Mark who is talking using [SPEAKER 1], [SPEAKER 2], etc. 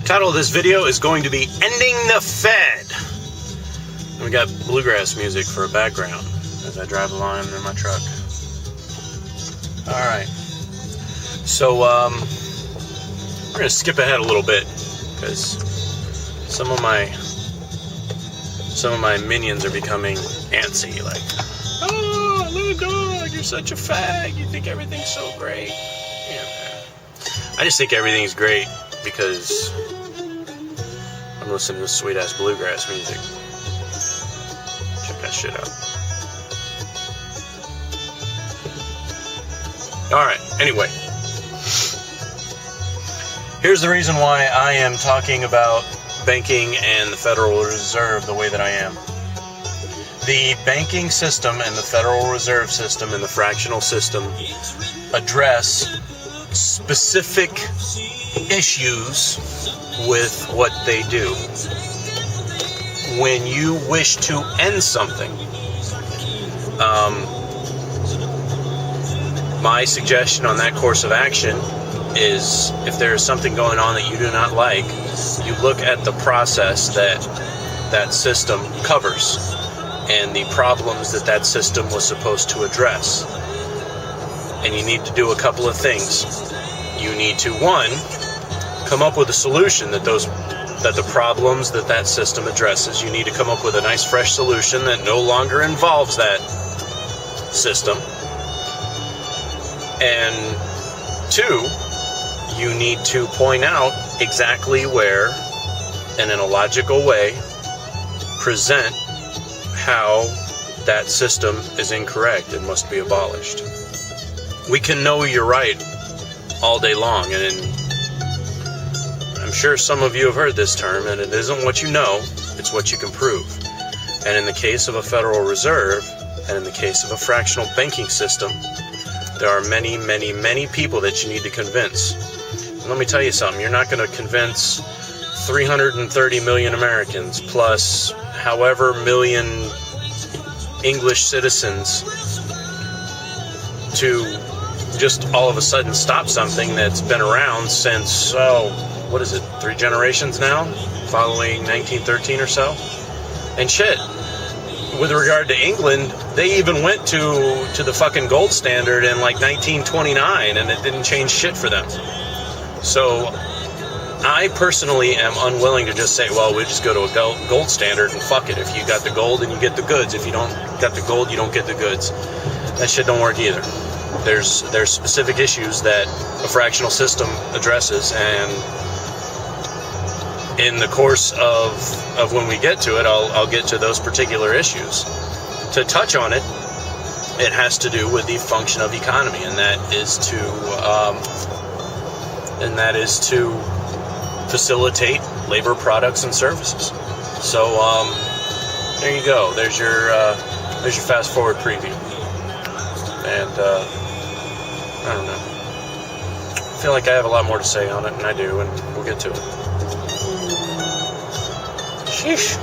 [SPEAKER 1] Title of this video is going to be Ending the Fed. And we got bluegrass music for a background as I drive along in my truck. Alright. So, we're going to skip ahead a little bit because some of my minions are becoming antsy, like, oh, little dog, you're such a fag, you think everything's so great. Yeah, I just think everything's great because I'm listening to sweet ass bluegrass music. Check that shit out. Alright, anyway. Here's the reason why I am talking about banking and the Federal Reserve the way that I am. The banking system and the Federal Reserve System and the fractional system address specific issues with what they do. When you wish to end something, my suggestion on that course of action is if there is something going on that you do not like, you look at the process that that system covers and the problems that that system was supposed to address. And you need to do a couple of things. You need to, one, come up with a solution that the problems that that system addresses. You need to come up with a nice fresh solution that no longer involves that system. And two, you need to point out exactly where, and in a logical way, present how that system is incorrect and must be abolished. We can know you're right all day long, and I'm sure some of you have heard this term, and it isn't what you know, it's what you can prove. And in the case of a Federal Reserve, and in the case of a fractional banking system, there are many, many, many people that you need to convince. And let me tell you something, you're not going to convince 330 million Americans plus however million English citizens to just all of a sudden stop something that's been around since, what is it, 3 generations now? Following 1913 or so? And shit, with regard to England, they even went to the fucking gold standard in like 1929 and it didn't change shit for them. So I personally am unwilling to just say, well, we just go to a gold standard and fuck it. If you got the gold, then you get the goods. If you don't got the gold, you don't get the goods. That shit don't work either. There's specific issues that a fractional system addresses, and in the course of when we get to it, I'll get to those particular issues. To touch on it, it has to do with the function of economy, and that is to facilitate labor, products, and services. So there you go. There's your fast forward preview. And I don't know. I feel like I have a lot more to say on it, and I do, and we'll get to it. Sheesh.